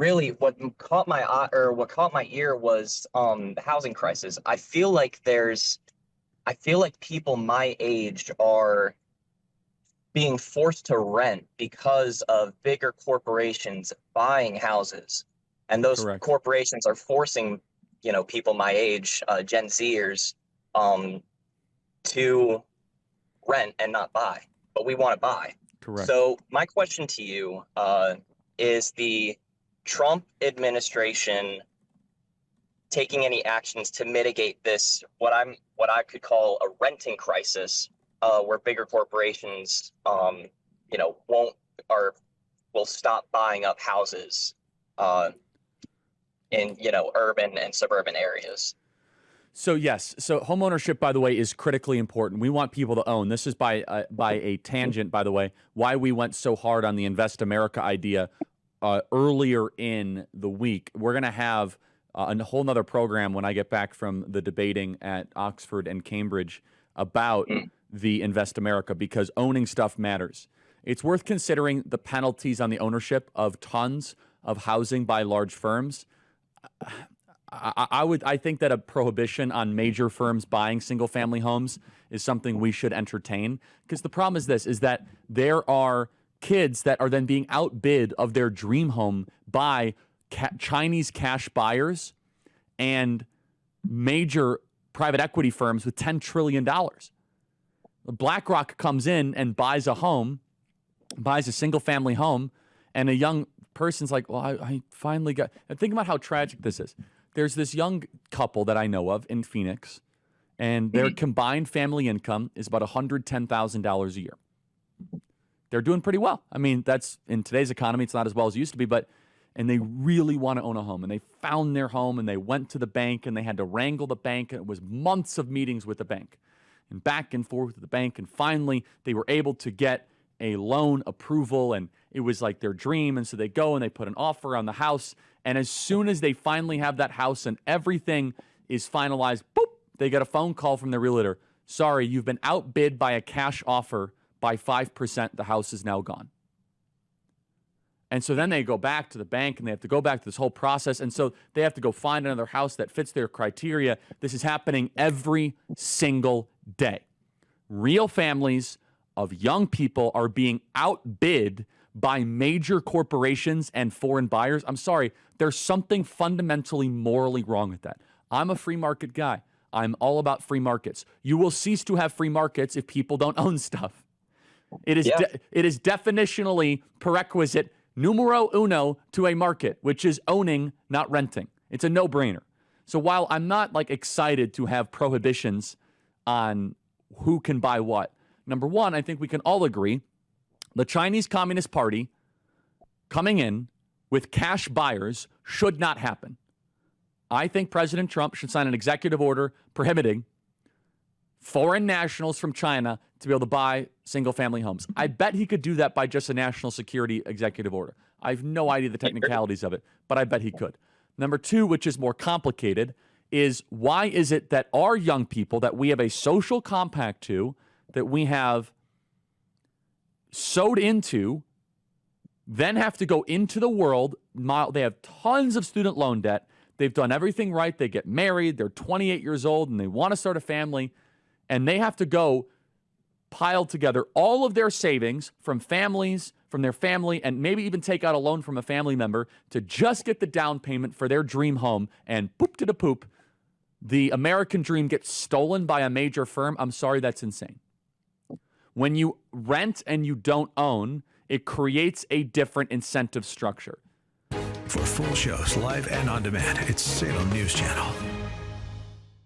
really what caught my ear was the housing crisis. I feel like people my age are being forced to rent because of bigger corporations buying houses, and those Correct. corporations are forcing, people my age, Gen Zers, um, to rent and not buy, but we want to buy. Correct. So my question to you is the Trump administration taking any actions to mitigate this what I could call a renting crisis, where bigger corporations, won't or will stop buying up houses uh, in urban and suburban areas. So yes, so homeownership, by the way, is critically important. We want people to own. This is by a tangent, by the way, why we went so hard on the Invest America idea earlier in the week. We're going to have a whole nother program when I get back from the debating at Oxford and Cambridge about the Invest America, because owning stuff matters. It's worth considering the penalties on the ownership of tons of housing by large firms. I think that a prohibition on major firms buying single family homes is something we should entertain, because the problem is this, is that there are kids that are then being outbid of their dream home by Chinese cash buyers and major private equity firms with $10 trillion. BlackRock comes in and buys a single family home, and a young person's like, well, I finally got, and think about how tragic this is. There's this young couple that I know of in Phoenix, and their combined family income is about $110,000 a year. They're doing pretty well. I mean, that's, in today's economy, it's not as well as it used to be, and they really want to own a home. And they found their home, and they went to the bank, and they had to wrangle the bank. And it was months of meetings with the bank and back and forth with the bank. And finally, they were able to get a loan approval, and it was like their dream. And so they go and they put an offer on the house. And as soon as they finally have that house and everything is finalized, boop, they get a phone call from their realtor. Sorry, you've been outbid by a cash offer by 5%. The house is now gone. And so then they go back to the bank, and they have to go back to this whole process. And so they have to go find another house that fits their criteria. This is happening every single day. Real families of young people are being outbid by major corporations and foreign buyers. I'm sorry, there's something fundamentally morally wrong with that. I'm a free market guy. I'm all about free markets. You will cease to have free markets if people don't own stuff. It is it is definitionally prerequisite numero uno to a market, which is owning, not renting. It's a no-brainer. So while I'm not excited to have prohibitions on who can buy what, number one, I think we can all agree the Chinese Communist Party coming in with cash buyers should not happen. I think President Trump should sign an executive order prohibiting foreign nationals from China to be able to buy single-family homes. I bet he could do that by just a national security executive order. I have no idea the technicalities of it, but I bet he could. Number two, which is more complicated, is why is it that our young people that we have a social compact to, that we have sewed into, then have to go into the world. They have tons of student loan debt. They've done everything right. They get married. They're 28 years old, and they want to start a family. And they have to go pile together all of their savings from their family, and maybe even take out a loan from a family member to just get the down payment for their dream home. And poop to the poop, the American dream gets stolen by a major firm. I'm sorry, that's insane. When you rent and you don't own, it creates a different incentive structure. For full shows, live and on demand, it's Salem News Channel.